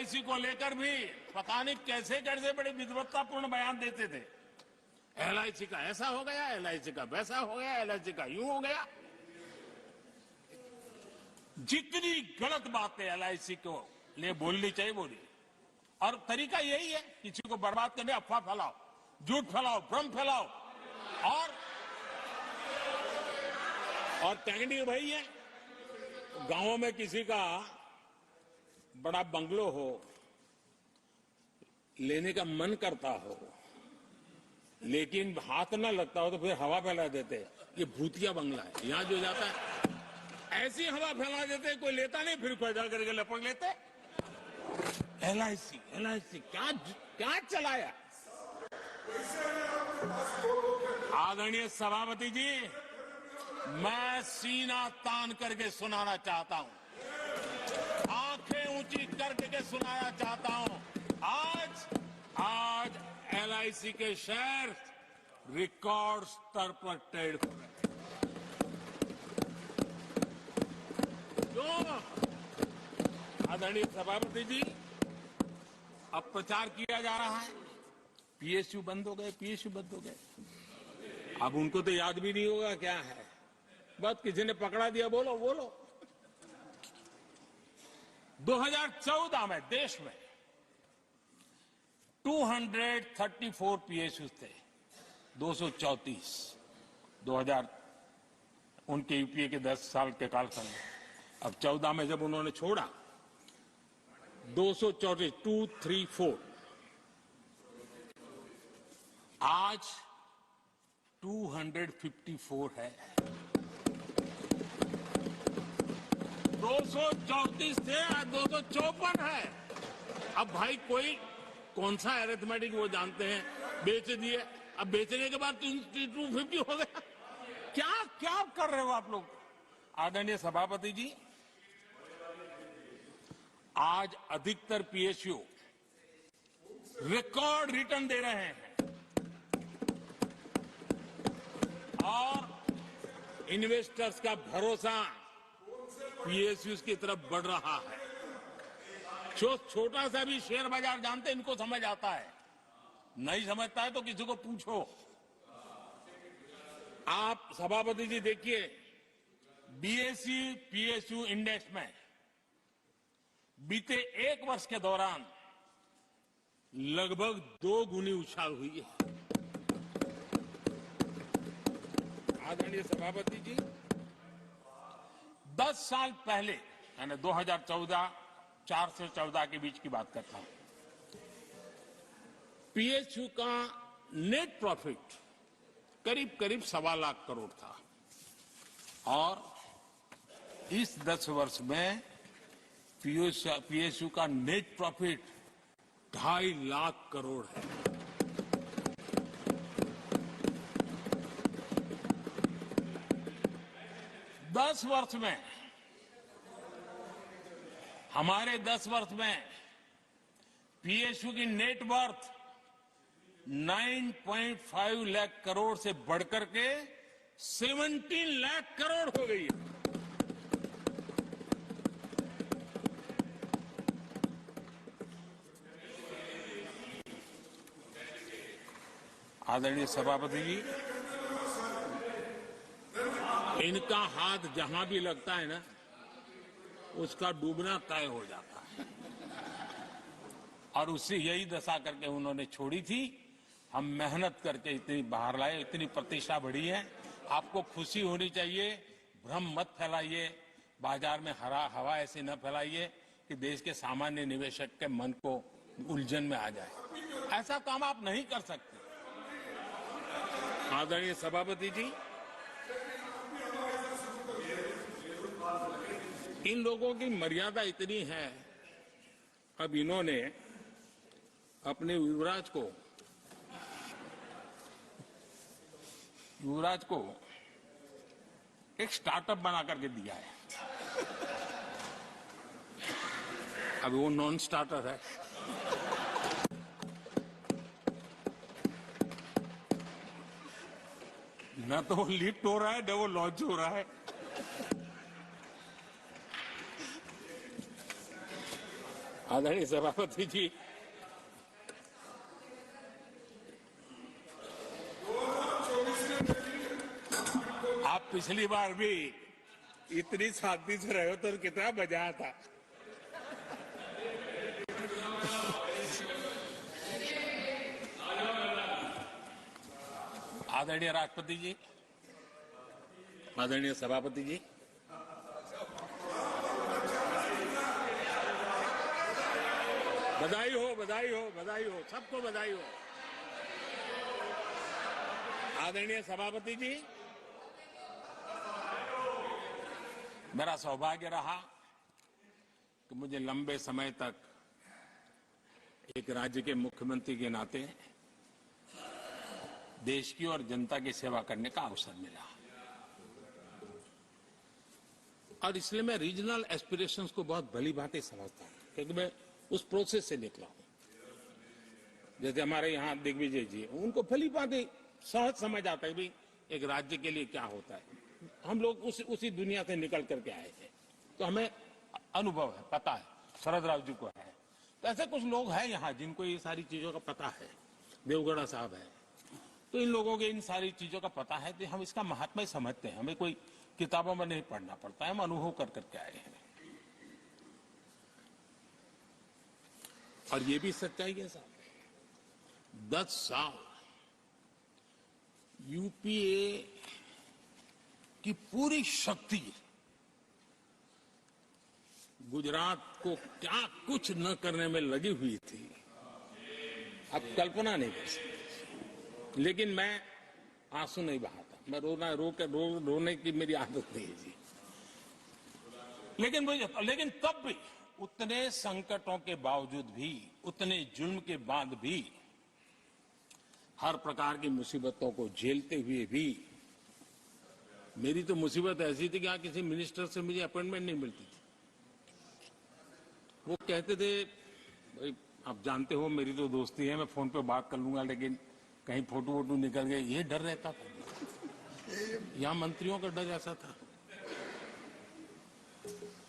LIC को लेकर भी पता नहीं कैसे कैसे बड़े विद्वत्तापूर्ण बयान देते थे। एलआईसी का ऐसा हो गया, एलआईसी का वैसा हो गया, एलआईसी का यूं हो गया। जितनी गलत बातें एलआईसी को लिए बोलनी चाहिए बोली, और तरीका यही है, किसी को बर्बाद करने अफवाह फैलाओ, झूठ फैलाओ, भ्रम फैलाओ। और टेक्निक वही है, गांवों में किसी का बड़ा बंगलो हो, लेने का मन करता हो, लेकिन हाथ ना लगता हो तो फिर हवा फैला देते हैं, ये भूतिया बंगला है, यहां जो जाता है ऐसी हवा फैला देते हैं, कोई लेता नहीं, फिर पैदा करके लपक लेते। एलआईसी एलआईसी क्या क्या चलाया। आदरणीय सभापति जी, मैं सीना तान करके सुनाना चाहता हूं, आंखें ऊंची करके सुनाना चाहता हूं, आज एलआईसी के शेयर रिकॉर्ड स्तर पर ट्रेड हो रहे हैं। क्यों? आदरणीय सभापति जी, अब प्रचार किया जा रहा है, पीएसयू बंद हो गए, पीएसयू बंद हो गए। अब उनको तो याद भी नहीं होगा क्या है, बस किसी ने पकड़ा दिया, बोलो बोलो। 2014 में देश में 234 पीएसयू थे, 234 2000 उनके यूपीए के 10 साल के कालखंड में। अब 14 में जब उन्होंने छोड़ा, 234 आज 254 है। 234 थे, आज 254 है। अब भाई कोई कौन सा अरिथमेटिक वो जानते हैं, बेच दिए, अब बेचने के बाद 250 हो गया। क्या क्या कर रहे हो आप लोग। आदरणीय सभापति जी, आज अधिकतर पीएसयू रिकॉर्ड रिटर्न दे रहे हैं और इन्वेस्टर्स का भरोसा पीएसयू की तरफ बढ़ रहा है। जो छोटा सा भी शेयर बाजार जानते हैं, इनको समझ आता है, नहीं समझता है तो किसी को पूछो। आप सभापति जी देखिए, बीएसई पीएसयू इंडेक्स में बीते 1 वर्ष के दौरान लगभग 2 गुनी उछाल हुई है। आदरणीय सभापति जी, 10 साल पहले, यानी 2014, 4 से 14 के बीच की बात करता हूं, पीएसयू का नेट प्रॉफिट करीब करीब 1.25 लाख करोड़ था, और इस 10 वर्ष में पीएसयू का नेट प्रॉफिट 2.5 लाख करोड़ है। हमारे 10 वर्ष में पीएसयू की नेट वर्थ 9.5 लाख करोड़ से बढ़कर के 17 लाख करोड़ हो गई है। आदरणीय सभापति जी, इनका हाथ जहां भी लगता है ना, उसका डूबना तय हो जाता है, और उससे यही दशा करके उन्होंने छोड़ी थी। हम मेहनत करके इतनी बाहर लाए, इतनी प्रतिष्ठा बढ़ी है। आपको खुशी होनी चाहिए, भ्रम मत फैलाइए, बाजार में हवा ऐसी न फैलाइए कि देश के सामान्य निवेशक के मन को उलझन में आ जाए। ऐसा काम आप नहीं कर सकते। आदरणीय सभापति जी, इन लोगों की मर्यादा इतनी है, अब इन्होंने अपने युवराज को एक स्टार्टअप बना करके दिया है। अब वो नॉन स्टार्टर है। न तो वो लिफ्ट हो रहा है, न वो लॉन्च हो रहा है। आदरणीय सभापति जी, आप पिछली बार भी इतनी शांति से रहे हो तो कितना मजा आता। आदरणीय राष्ट्रपति जी, आदरणीय सभापति जी, बधाई हो, बधाई हो, बधाई हो, सबको बधाई हो। आदरणीय सभापति जी, मेरा सौभाग्य रहा कि मुझे लंबे समय तक एक राज्य के मुख्यमंत्री के नाते देश की और जनता की सेवा करने का अवसर मिला, और इसलिए मैं रीजनल एस्पिरेशंस को बहुत भली भांति समझता हूं, क्योंकि मैं उस प्रोसेस से निकला हूं। जैसे हमारे यहां दिग्विजय जी, उनको भली भांति सहज समझ आता है भी एक राज्य के लिए क्या होता है। हम लोग उसी दुनिया से निकल करके आए थे, तो हमें अनुभव है, पता है। शरद राव जी को है, तो ऐसे कुछ लोग हैं यहाँ जिनको ये सारी चीजों का पता है। देवगढ़ा साहब है, तो इन लोगों के इन सारी चीजों का पता है, तो हम इसका महात्मा समझते हैं। हमें कोई किताबों में नहीं पढ़ना पड़ता है, हम अनुभव कर करके आए हैं। और ये भी सच्चाई है साहब, 10 साल यूपीए की पूरी शक्ति गुजरात को क्या कुछ न करने में लगी हुई थी, आप कल्पना नहीं कर सकते। लेकिन मैं आंसू नहीं बहाता, मैं रोने की मेरी आदत नहीं है जी। लेकिन तब भी उतने संकटों के बावजूद भी, उतने जुल्म के बाद भी, हर प्रकार की मुसीबतों को झेलते हुए भी, मेरी तो मुसीबत ऐसी थी कि यहाँ किसी मिनिस्टर से मुझे अपॉइंटमेंट नहीं मिलती थी। वो कहते थे, भाई आप जानते हो मेरी तो दोस्ती है, मैं फोन पे बात कर लूंगा, लेकिन कहीं फोटो वोटो निकल गए, ये डर रहता था। यहाँ मंत्रियों का डर ऐसा था।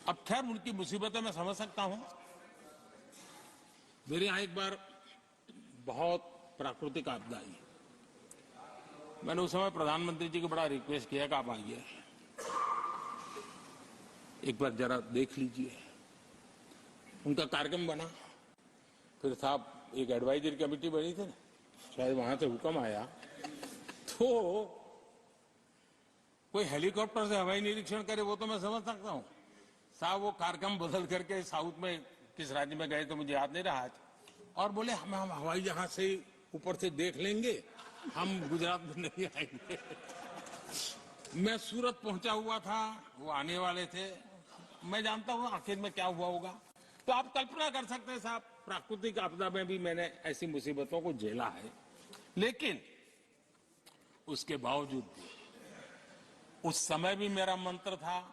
अब खैर उनकी मुसीबतें मैं समझ सकता हूं। मेरे यहाँ एक बार बहुत प्राकृतिक आपदा आई, मैंने उस समय प्रधानमंत्री जी को बड़ा रिक्वेस्ट किया कि आप आइए, एक बार जरा देख लीजिए। उनका कार्यक्रम बना, फिर साहब एक एडवाइजरी कमेटी बनी थी, शायद वहां से हुक्म आया, तो कोई हेलीकॉप्टर से हवाई निरीक्षण करे वो तो मैं समझ सकता हूं। साहब वो कार्यक्रम बदल करके साउथ में किस राज्य में गए तो मुझे याद नहीं रहा, और बोले हम हवाई जहाज से ऊपर से देख लेंगे, हम गुजरात में नहीं आएंगे। मैं सूरत पहुंचा हुआ था, वो आने वाले थे, मैं जानता हूं आखिर में क्या हुआ होगा। तो आप कल्पना कर सकते हैं साहब, प्राकृतिक आपदा में भी मैंने ऐसी मुसीबतों को झेला है, लेकिन उसके बावजूद भी उस समय भी मेरा मंत्र था,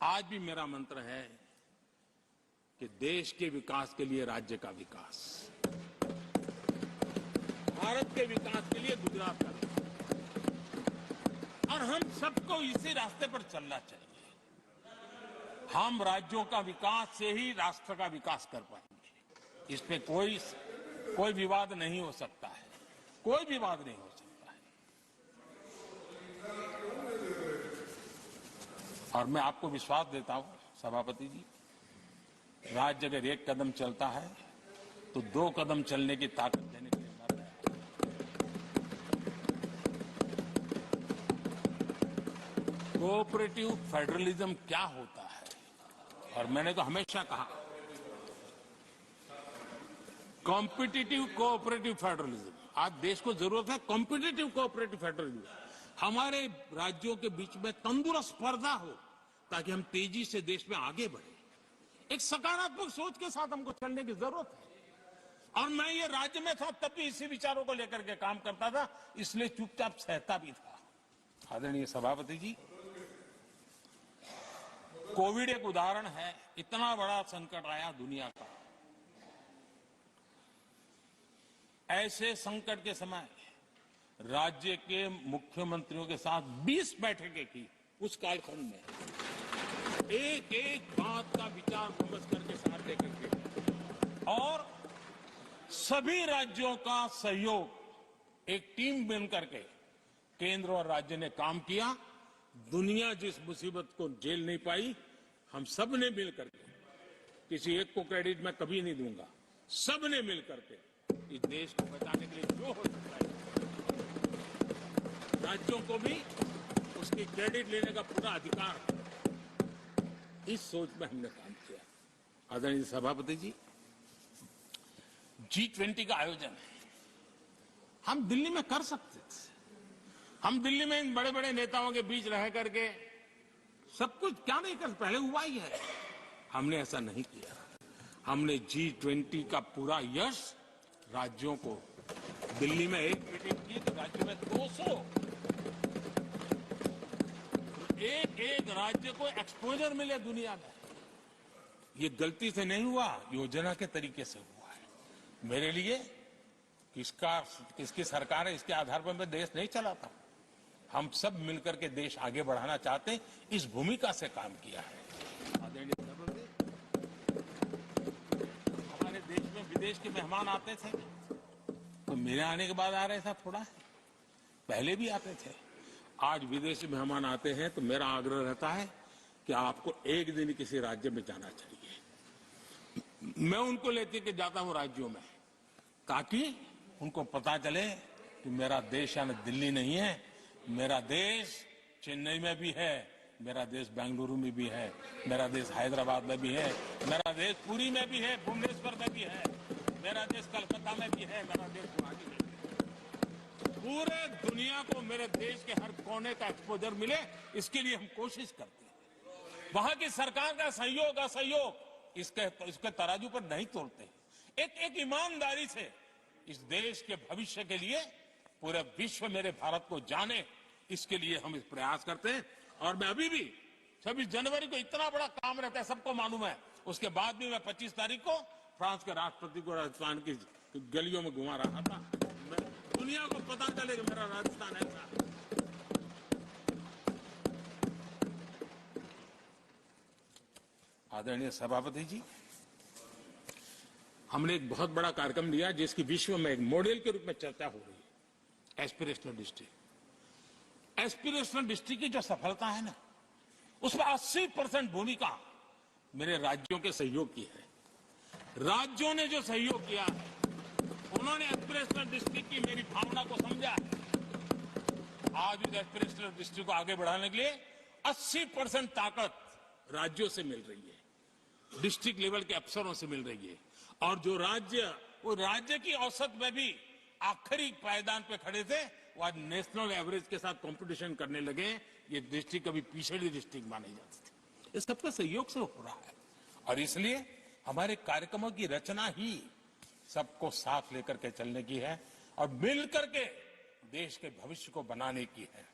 आज भी मेरा मंत्र है कि देश के विकास के लिए राज्य का विकास, भारत के विकास के लिए गुजरात का विकास, और हम सबको इसी रास्ते पर चलना चाहिए। हम राज्यों का विकास से ही राष्ट्र का विकास कर पाएंगे, इस पे कोई विवाद नहीं हो सकता है, कोई विवाद नहीं हो सकता है। और मैं आपको विश्वास देता हूं सभापति जी, राज्य अगर एक कदम चलता है तो 2 कदम चलने की ताकत देने के लिए मर रहा है। कोऑपरेटिव फेडरलिज्म क्या होता है, और मैंने तो हमेशा कहा कॉम्पिटिटिव कोऑपरेटिव फेडरलिज्म। आज देश को जरूरत है कॉम्पिटिटिव कोऑपरेटिव फेडरलिज्म। हमारे राज्यों के बीच में तंदुरुस्त स्पर्धा हो, ताकि हम तेजी से देश में आगे बढ़े। एक सकारात्मक सोच के साथ हमको चलने की जरूरत है। और मैं ये राज्य में था तब भी इसी विचारों को लेकर के काम करता था, इसलिए चुपचाप सहता भी था। आदरणीय सभापति जी, कोविड एक उदाहरण है, इतना बड़ा संकट आया दुनिया का। ऐसे संकट के समय राज्य के मुख्यमंत्रियों के साथ 20 बैठकें की उस कालखंड में, एक एक बात का विचार विमर्श करके साथ लेकर के सभी राज्यों का सहयोग एक टीम बनकर के केंद्र और राज्य ने काम किया। दुनिया जिस मुसीबत को झेल नहीं पाई, हम सब ने मिलकर के, किसी एक को क्रेडिट मैं कभी नहीं दूंगा, सब ने मिलकर के इस देश को बचाने के लिए जो हो सकता है, राज्यों को भी उसकी क्रेडिट लेने का पूरा अधिकार है। इस सोच में हमने काम किया। आदरणीय सभापति जी, G20 का आयोजन है, हम दिल्ली में कर सकते थे। हम दिल्ली में इन बड़े बड़े नेताओं के बीच रह करके सब कुछ क्या नहीं कर, पहले हुआ ही है। हमने ऐसा नहीं किया। हमने G20 का पूरा यश राज्यों को, दिल्ली में एक मीटिंग की तो राज्य में 200, एक एक राज्य को एक्सपोजर मिले दुनिया में। ये गलती से नहीं हुआ, योजना के तरीके से हुआ है। मेरे लिए किसकी सरकार है इसके आधार पर मैं देश नहीं चलाता। हम सब मिलकर के देश आगे बढ़ाना चाहते हैं, इस भूमिका से काम किया है। हमारे देश में विदेश के मेहमान आते थे तो मेरे आने के बाद आ रहे थे, थोड़ा पहले भी आते थे। आज विदेशी मेहमान आते हैं तो मेरा आग्रह रहता है कि आपको एक दिन किसी राज्य में जाना चाहिए। मैं उनको लेते के जाता हूं राज्यों में, ताकि उनको पता चले कि मेरा देश यानी दिल्ली नहीं है, मेरा देश चेन्नई में भी है, मेरा देश बेंगलुरु में भी है, मेरा देश हैदराबाद में भी है, मेरा देश पुरी में भी है, भुवनेश्वर में भी है, मेरा देश कलकत्ता में भी है, मेरा देश गुवाहाटी में भी है। पूरे दुनिया को मेरे देश के हर कोने का एक्सपोजर मिले, इसके लिए हम कोशिश करते हैं। वहां की सरकार का सहयोग असहयोग इसके तराजू पर नहीं तोड़ते। एक ईमानदारी से इस देश के भविष्य के लिए पूरे विश्व मेरे भारत को जाने, इसके लिए हम इस प्रयास करते हैं। और मैं अभी भी 26 जनवरी को इतना बड़ा काम रहता है, सबको मालूम है। उसके बाद भी मैं 25 तारीख को फ्रांस के राष्ट्रपति को राजस्थान की गलियों में घुमा रहा था। दुनिया को पता चले कि मेरा राजस्थान ऐसा है। आदरणीय सभापति जी, हमने एक बहुत बड़ा कार्यक्रम लिया जिसकी विश्व में एक मॉडल के रूप में चर्चा हो रही है, एस्पिरेशनल डिस्ट्रिक्ट। एस्पिरेशनल डिस्ट्रिक्ट की जो सफलता है ना, उसमें 80% भूमिका मेरे राज्यों के सहयोग की है। राज्यों ने जो सहयोग किया है, उन्होंने एस्पिरेशनल डिस्ट्रिक्ट की मेरी भावना को समझा है। आज इस एस्पिरेशनल डिस्ट्रिक्ट को आगे बढ़ाने के लिए 80% ताकत राज्यों से मिल रही है, डिस्ट्रिक्ट लेवल के अफसरों से मिल रही है। और जो राज्य, वो राज्य की औसत में भी आखिरी पायदान पे खड़े थे, वो आज नेशनल एवरेज के साथ कंपटीशन करने लगे। ये डिस्ट्रिक्ट कभी पिछड़ी डिस्ट्रिक्ट मानी जाती थी। ये सबका सहयोग से हो रहा है और इसलिए हमारे कार्यक्रमों की रचना ही सबको साथ लेकर के चलने की है और मिलकर के देश के भविष्य को बनाने की है।